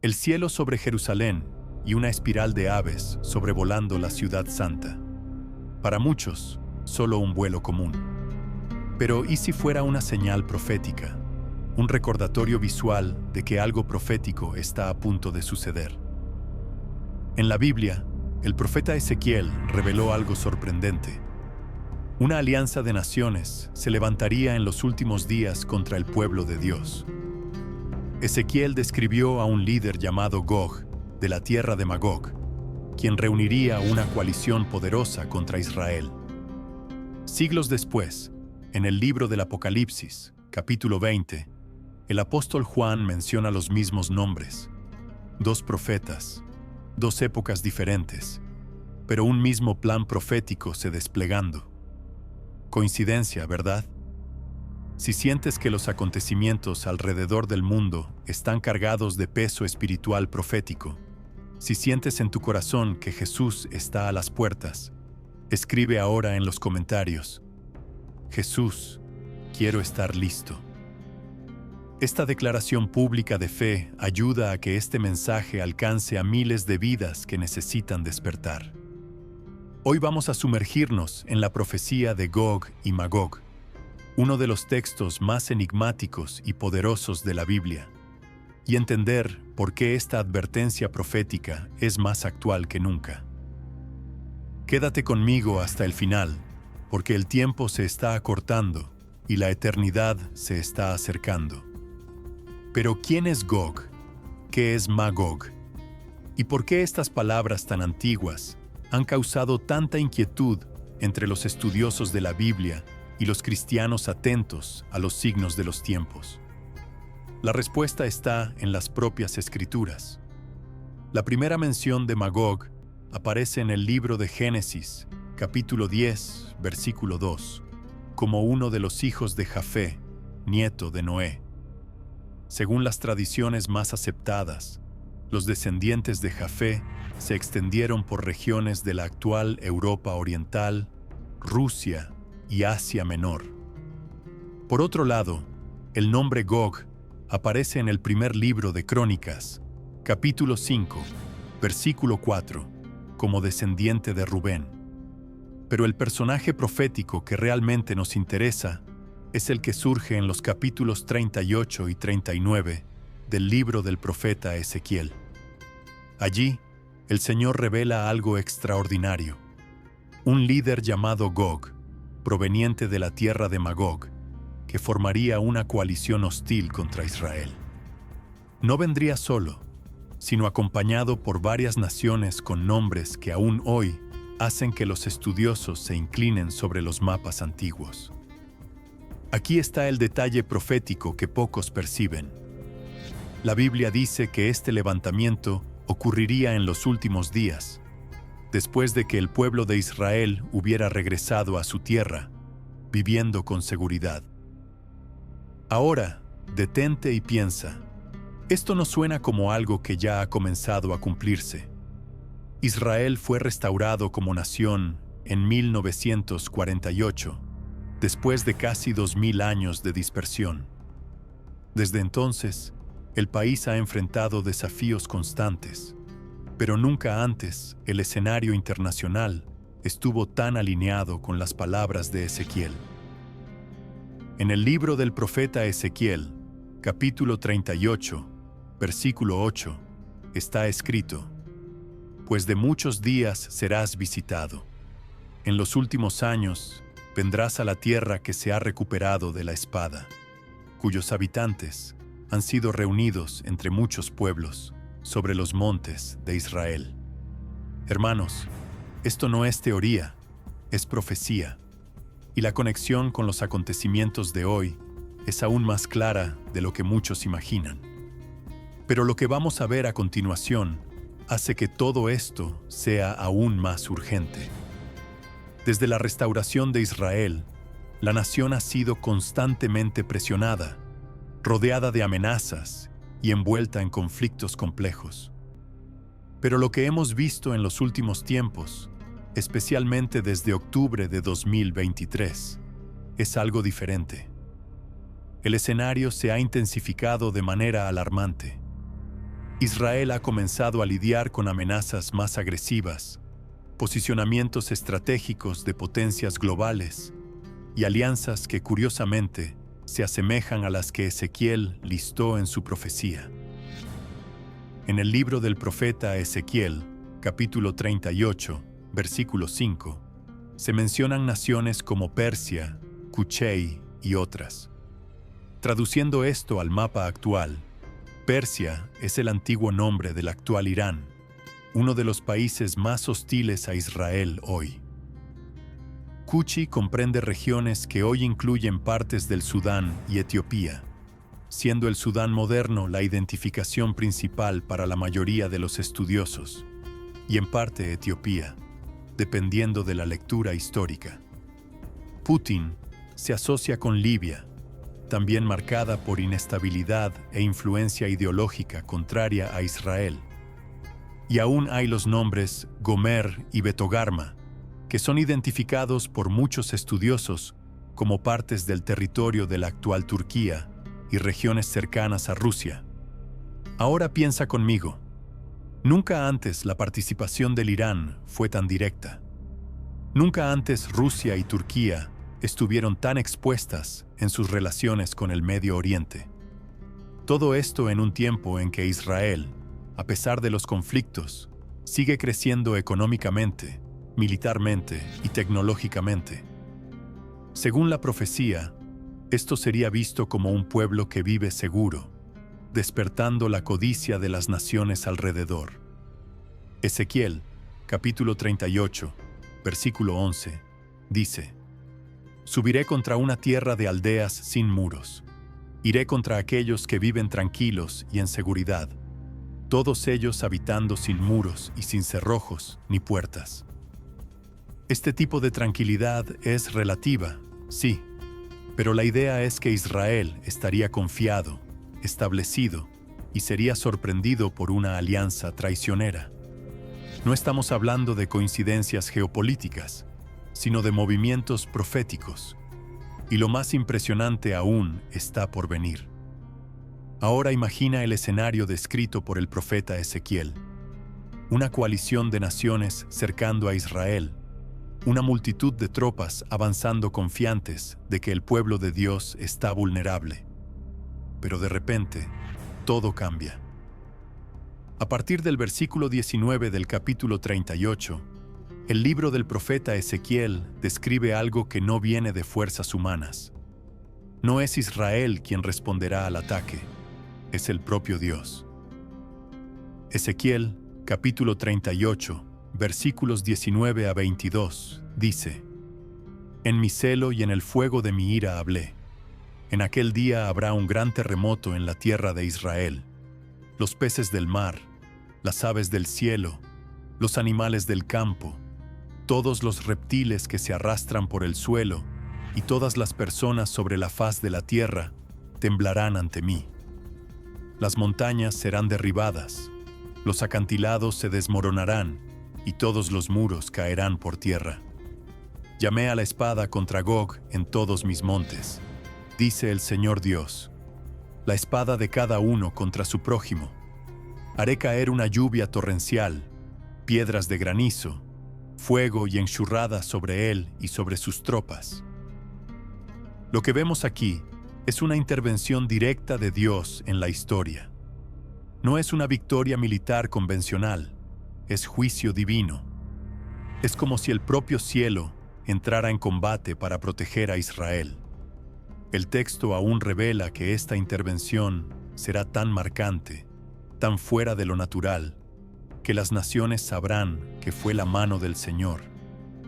el cielo sobre Jerusalén y una espiral de aves sobrevolando la ciudad santa. Para muchos, solo un vuelo común. Pero ¿y si fuera una señal profética? Un recordatorio visual de que algo profético está a punto de suceder. En la Biblia, el profeta Ezequiel reveló algo sorprendente. Una alianza de naciones se levantaría en los últimos días contra el pueblo de Dios. Ezequiel describió a un líder llamado Gog, de la tierra de Magog, quien reuniría una coalición poderosa contra Israel. Siglos después, en el libro del Apocalipsis, capítulo 20, el apóstol Juan menciona los mismos nombres. Dos profetas, dos épocas diferentes, pero un mismo plan profético se desplegando. Coincidencia, ¿verdad? Si sientes que los acontecimientos alrededor del mundo están cargados de peso espiritual profético, si sientes en tu corazón que Jesús está a las puertas, escribe ahora en los comentarios: Jesús, quiero estar listo. Esta declaración pública de fe ayuda a que este mensaje alcance a miles de vidas que necesitan despertar. Hoy vamos a sumergirnos en la profecía de Gog y Magog, uno de los textos más enigmáticos y poderosos de la Biblia, y entender por qué esta advertencia profética es más actual que nunca. Quédate conmigo hasta el final, porque el tiempo se está acortando y la eternidad se está acercando. Pero ¿quién es Gog? ¿Qué es Magog? ¿Y por qué estas palabras tan antiguas han causado tanta inquietud entre los estudiosos de la Biblia y los cristianos atentos a los signos de los tiempos? La respuesta está en las propias Escrituras. La primera mención de Magog aparece en el libro de Génesis, capítulo 10, versículo 2, como uno de los hijos de Jafé, nieto de Noé. Según las tradiciones más aceptadas, los descendientes de Jafé se extendieron por regiones de la actual Europa Oriental, Rusia y Asia Menor. Por otro lado, el nombre Gog aparece en el primer libro de Crónicas, capítulo 5, versículo 4, como descendiente de Rubén. Pero el personaje profético que realmente nos interesa es el que surge en los capítulos 38 y 39 del libro del profeta Ezequiel. Allí, el Señor revela algo extraordinario. Un líder llamado Gog, proveniente de la tierra de Magog, que formaría una coalición hostil contra Israel. No vendría solo, sino acompañado por varias naciones con nombres que aún hoy hacen que los estudiosos se inclinen sobre los mapas antiguos. Aquí está el detalle profético que pocos perciben. La Biblia dice que este levantamiento ocurriría en los últimos días, después de que el pueblo de Israel hubiera regresado a su tierra, viviendo con seguridad. Ahora, detente y piensa. Esto no suena como algo que ya ha comenzado a cumplirse. Israel fue restaurado como nación en 1948, después de casi 2000 años de dispersión. Desde entonces, el país ha enfrentado desafíos constantes, pero nunca antes el escenario internacional estuvo tan alineado con las palabras de Ezequiel. En el libro del profeta Ezequiel, capítulo 38, versículo 8, está escrito: «Pues de muchos días serás visitado. En los últimos años vendrás a la tierra que se ha recuperado de la espada, cuyos habitantes han sido reunidos entre muchos pueblos sobre los montes de Israel». Hermanos, esto no es teoría, es profecía, y la conexión con los acontecimientos de hoy es aún más clara de lo que muchos imaginan. Pero lo que vamos a ver a continuación hace que todo esto sea aún más urgente. Desde la restauración de Israel, la nación ha sido constantemente presionada, rodeada de amenazas y envuelta en conflictos complejos. Pero lo que hemos visto en los últimos tiempos, especialmente desde octubre de 2023, es algo diferente. El escenario se ha intensificado de manera alarmante. Israel ha comenzado a lidiar con amenazas más agresivas, posicionamientos estratégicos de potencias globales y alianzas que curiosamente se asemejan a las que Ezequiel listó en su profecía. En el libro del profeta Ezequiel, capítulo 38, versículo 5, se mencionan naciones como Persia, Cushey y otras. Traduciendo esto al mapa actual, Persia es el antiguo nombre del actual Irán, uno de los países más hostiles a Israel hoy. Kushi comprende regiones que hoy incluyen partes del Sudán y Etiopía, siendo el Sudán moderno la identificación principal para la mayoría de los estudiosos, y en parte Etiopía, dependiendo de la lectura histórica. Putin se asocia con Libia, también marcada por inestabilidad e influencia ideológica contraria a Israel. Y aún hay los nombres Gomer y Betogarma, que son identificados por muchos estudiosos como partes del territorio de la actual Turquía y regiones cercanas a Rusia. Ahora piensa conmigo, nunca antes la participación del Irán fue tan directa. Nunca antes Rusia y Turquía estuvieron tan expuestas en sus relaciones con el Medio Oriente. Todo esto en un tiempo en que Israel, a pesar de los conflictos, sigue creciendo económicamente, militarmente y tecnológicamente. Según la profecía, esto sería visto como un pueblo que vive seguro, despertando la codicia de las naciones alrededor. Ezequiel, capítulo 38, versículo 11, dice: Subiré contra una tierra de aldeas sin muros. Iré contra aquellos que viven tranquilos y en seguridad, todos ellos habitando sin muros y sin cerrojos ni puertas. Este tipo de tranquilidad es relativa, sí, pero la idea es que Israel estaría confiado, establecido y sería sorprendido por una alianza traicionera. No estamos hablando de coincidencias geopolíticas, sino de movimientos proféticos. Y lo más impresionante aún está por venir. Ahora imagina el escenario descrito por el profeta Ezequiel. Una coalición de naciones cercando a Israel, una multitud de tropas avanzando confiantes de que el pueblo de Dios está vulnerable. Pero de repente, todo cambia. A partir del versículo 19 del capítulo 38, el libro del profeta Ezequiel describe algo que no viene de fuerzas humanas. No es Israel quien responderá al ataque, es el propio Dios. Ezequiel, capítulo 38, versículos 19 a 22, dice: En mi celo y en el fuego de mi ira hablé. En aquel día habrá un gran terremoto en la tierra de Israel. Los peces del mar, las aves del cielo, los animales del campo, todos los reptiles que se arrastran por el suelo y todas las personas sobre la faz de la tierra temblarán ante mí. Las montañas serán derribadas, los acantilados se desmoronarán y todos los muros caerán por tierra. Llamé a la espada contra Gog en todos mis montes, dice el Señor Dios, la espada de cada uno contra su prójimo. Haré caer una lluvia torrencial, piedras de granizo, fuego y enxurrada sobre él y sobre sus tropas. Lo que vemos aquí es una intervención directa de Dios en la historia. No es una victoria militar convencional, es juicio divino. Es como si el propio cielo entrara en combate para proteger a Israel. El texto aún revela que esta intervención será tan marcante, tan fuera de lo natural, que las naciones sabrán que fue la mano del Señor,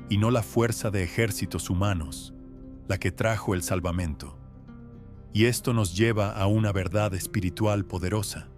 y no la fuerza de ejércitos humanos, la que trajo el salvamento. Y esto nos lleva a una verdad espiritual poderosa.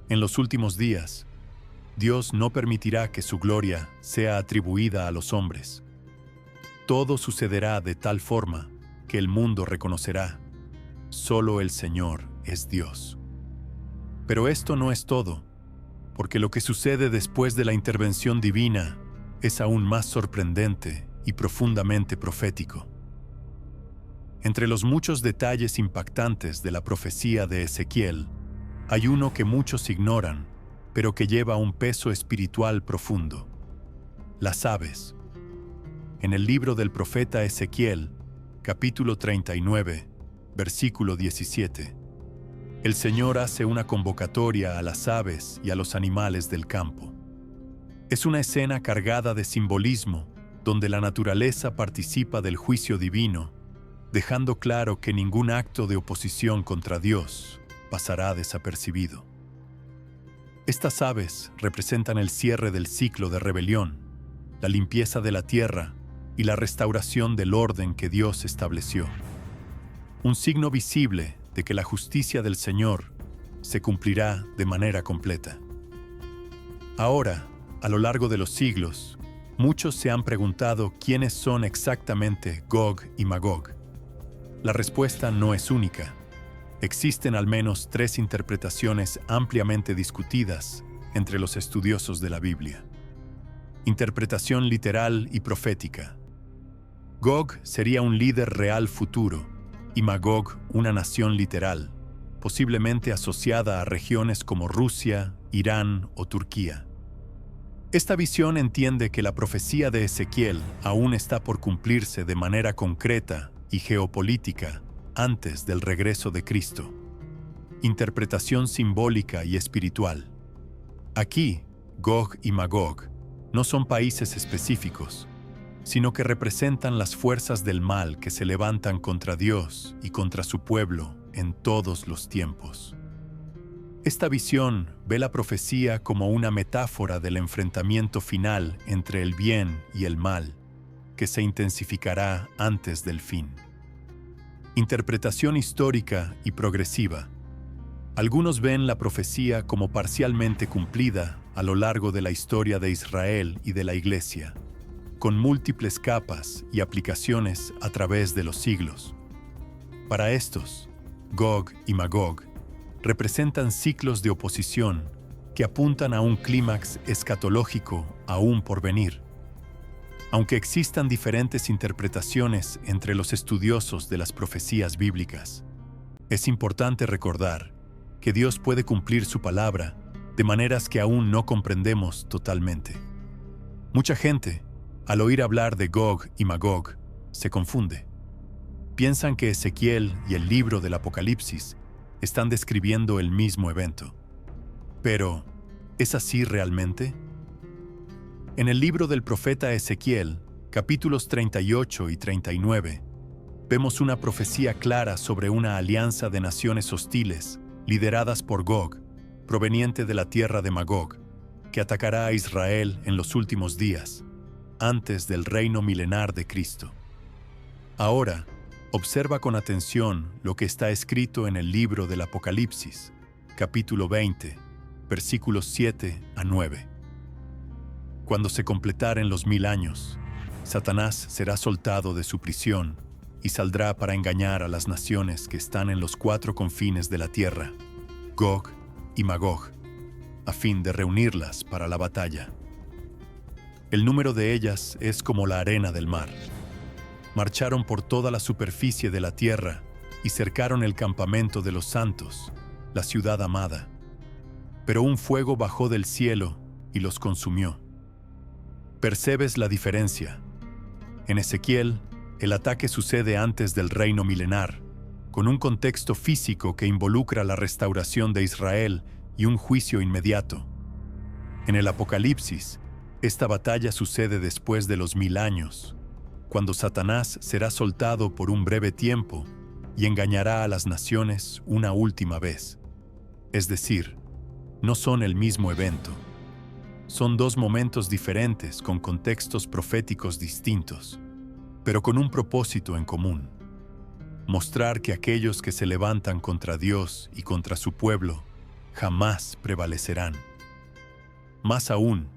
En los últimos días, Dios no permitirá que su gloria sea atribuida a los hombres. Todo sucederá de tal forma que el mundo reconocerá: solo el Señor es Dios. Pero esto no es todo, porque lo que sucede después de la intervención divina es aún más sorprendente y profundamente profético. Entre los muchos detalles impactantes de la profecía de Ezequiel, hay uno que muchos ignoran pero que lleva un peso espiritual profundo. Las aves. En el libro del profeta Ezequiel, capítulo 39, versículo 17, el Señor hace una convocatoria a las aves y a los animales del campo. Es una escena cargada de simbolismo, donde la naturaleza participa del juicio divino, dejando claro que ningún acto de oposición contra Dios pasará desapercibido. Estas aves representan el cierre del ciclo de rebelión, la limpieza de la tierra y la restauración del orden que Dios estableció. Un signo visible de que la justicia del Señor se cumplirá de manera completa. Ahora, a lo largo de los siglos, muchos se han preguntado quiénes son exactamente Gog y Magog. La respuesta no es única. Existen al menos 3 interpretaciones ampliamente discutidas entre los estudiosos de la Biblia. Interpretación literal y profética. Gog sería un líder real futuro y Magog una nación literal, posiblemente asociada a regiones como Rusia, Irán o Turquía. Esta visión entiende que la profecía de Ezequiel aún está por cumplirse de manera concreta y geopolítica antes del regreso de Cristo. Interpretación simbólica y espiritual. Aquí, Gog y Magog no son países específicos, sino que representan las fuerzas del mal que se levantan contra Dios y contra su pueblo en todos los tiempos. Esta visión ve la profecía como una metáfora del enfrentamiento final entre el bien y el mal, que se intensificará antes del fin. Interpretación histórica y progresiva. Algunos ven la profecía como parcialmente cumplida a lo largo de la historia de Israel y de la Iglesia, con múltiples capas y aplicaciones a través de los siglos. Para estos, Gog y Magog representan ciclos de oposición que apuntan a un clímax escatológico aún por venir. Aunque existan diferentes interpretaciones entre los estudiosos de las profecías bíblicas, es importante recordar que Dios puede cumplir su palabra de maneras que aún no comprendemos totalmente. Mucha gente, al oír hablar de Gog y Magog, se confunde. Piensan que Ezequiel y el libro del Apocalipsis están describiendo el mismo evento. Pero, ¿es así realmente? En el libro del profeta Ezequiel, capítulos 38 y 39, vemos una profecía clara sobre una alianza de naciones hostiles, lideradas por Gog, proveniente de la tierra de Magog, que atacará a Israel en los últimos días, antes del reino milenar de Cristo. Ahora, observa con atención lo que está escrito en el libro del Apocalipsis, capítulo 20, versículos 7 a 9. Cuando se completaren los 1000 años, Satanás será soltado de su prisión y saldrá para engañar a las naciones que están en los 4 confines de la tierra, Gog y Magog, a fin de reunirlas para la batalla. El número de ellas es como la arena del mar. Marcharon por toda la superficie de la tierra y cercaron el campamento de los santos, la ciudad amada. Pero un fuego bajó del cielo y los consumió. ¿Percibes la diferencia? En Ezequiel, el ataque sucede antes del reino milenar, con un contexto físico que involucra la restauración de Israel y un juicio inmediato. En el Apocalipsis, esta batalla sucede después de los 1000 años, cuando Satanás será soltado por un breve tiempo y engañará a las naciones una última vez. Es decir, no son el mismo evento. Son 2 momentos diferentes con contextos proféticos distintos, pero con un propósito en común: mostrar que aquellos que se levantan contra Dios y contra su pueblo jamás prevalecerán. Más aún,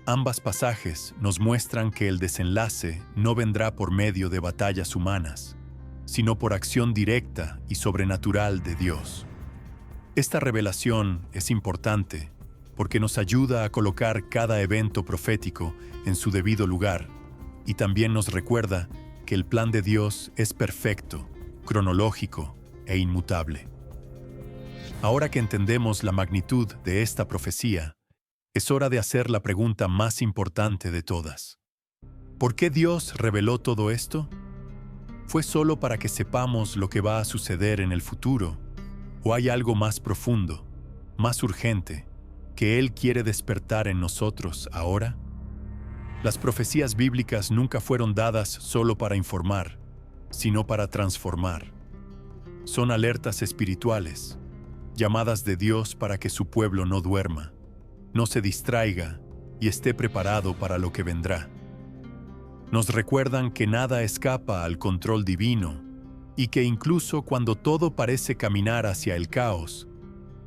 ambas pasajes nos muestran que el desenlace no vendrá por medio de batallas humanas, sino por acción directa y sobrenatural de Dios. Esta revelación es importante porque nos ayuda a colocar cada evento profético en su debido lugar y también nos recuerda que el plan de Dios es perfecto, cronológico e inmutable. Ahora que entendemos la magnitud de esta profecía, es hora de hacer la pregunta más importante de todas. ¿Por qué Dios reveló todo esto? ¿Fue solo para que sepamos lo que va a suceder en el futuro? ¿O hay algo más profundo, más urgente, que Él quiere despertar en nosotros ahora? Las profecías bíblicas nunca fueron dadas solo para informar, sino para transformar. Son alertas espirituales, llamadas de Dios para que su pueblo no duerma, no se distraiga y esté preparado para lo que vendrá. Nos recuerdan que nada escapa al control divino y que incluso cuando todo parece caminar hacia el caos,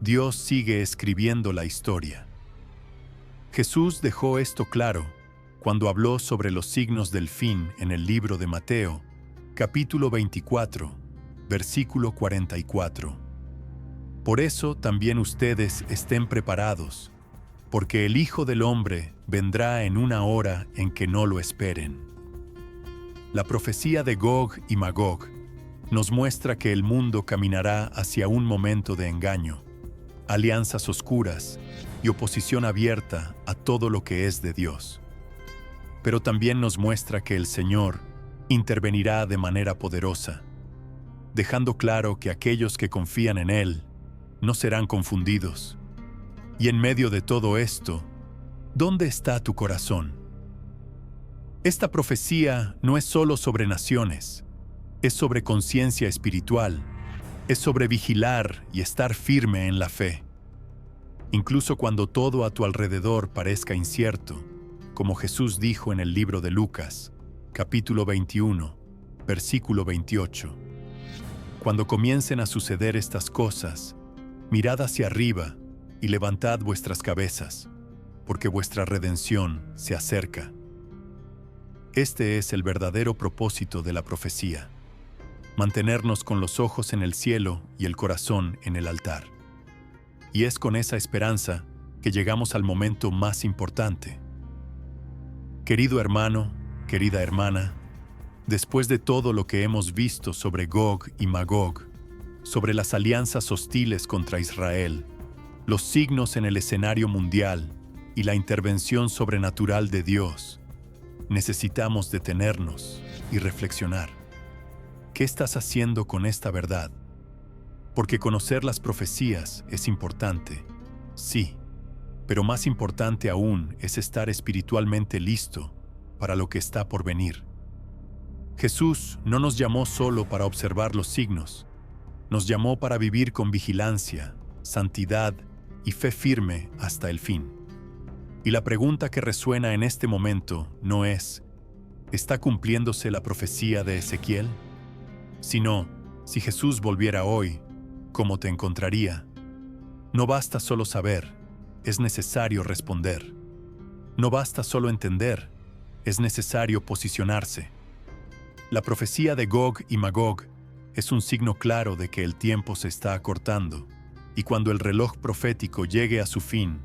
Dios sigue escribiendo la historia. Jesús dejó esto claro cuando habló sobre los signos del fin en el libro de Mateo, capítulo 24, versículo 44. Por eso también ustedes estén preparados, porque el Hijo del Hombre vendrá en una hora en que no lo esperen. La profecía de Gog y Magog nos muestra que el mundo caminará hacia un momento de engaño, alianzas oscuras y oposición abierta a todo lo que es de Dios. Pero también nos muestra que el Señor intervenirá de manera poderosa, dejando claro que aquellos que confían en Él no serán confundidos. Y en medio de todo esto, ¿dónde está tu corazón? Esta profecía no es solo sobre naciones, es sobre conciencia espiritual, es sobre vigilar y estar firme en la fe. Incluso cuando todo a tu alrededor parezca incierto, como Jesús dijo en el libro de Lucas, capítulo 21, versículo 28. Cuando comiencen a suceder estas cosas, mirad hacia arriba y levantad vuestras cabezas, porque vuestra redención se acerca. Este es el verdadero propósito de la profecía: mantenernos con los ojos en el cielo y el corazón en el altar. Y es con esa esperanza que llegamos al momento más importante. Querido hermano, querida hermana, después de todo lo que hemos visto sobre Gog y Magog, sobre las alianzas hostiles contra Israel, los signos en el escenario mundial y la intervención sobrenatural de Dios, necesitamos detenernos y reflexionar. ¿Qué estás haciendo con esta verdad? Porque conocer las profecías es importante, sí, pero más importante aún es estar espiritualmente listo para lo que está por venir. Jesús no nos llamó solo para observar los signos, nos llamó para vivir con vigilancia, santidad y fe firme hasta el fin. Y la pregunta que resuena en este momento no es: ¿está cumpliéndose la profecía de Ezequiel? Sino, si Jesús volviera hoy, ¿cómo te encontraría? No basta solo saber, es necesario responder. No basta solo entender, es necesario posicionarse. La profecía de Gog y Magog es un signo claro de que el tiempo se está acortando, y cuando el reloj profético llegue a su fin,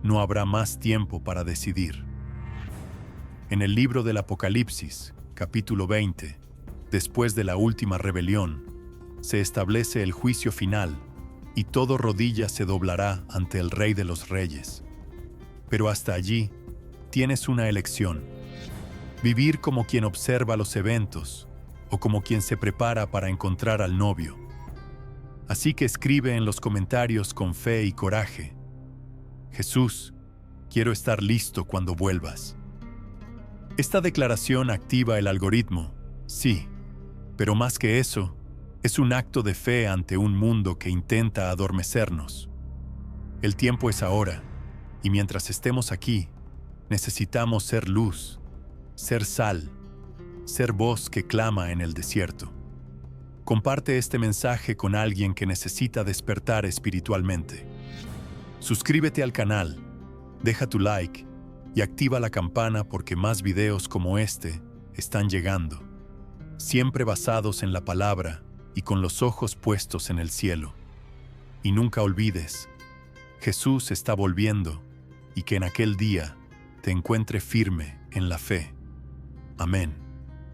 no habrá más tiempo para decidir. En el libro del Apocalipsis, capítulo 20, después de la última rebelión, se establece el juicio final y todo rodilla se doblará ante el Rey de los Reyes. Pero hasta allí, tienes una elección: vivir como quien observa los eventos o como quien se prepara para encontrar al novio. Así que escribe en los comentarios con fe y coraje: Jesús, quiero estar listo cuando vuelvas. Esta declaración activa el algoritmo, sí, pero más que eso, es un acto de fe ante un mundo que intenta adormecernos. El tiempo es ahora, y mientras estemos aquí, necesitamos ser luz, ser sal, ser voz que clama en el desierto. Comparte este mensaje con alguien que necesita despertar espiritualmente. Suscríbete al canal, deja tu like y activa la campana porque más videos como este están llegando, siempre basados en la palabra y con los ojos puestos en el cielo. Y nunca olvides, Jesús está volviendo y que en aquel día te encuentre firme en la fe. Amén.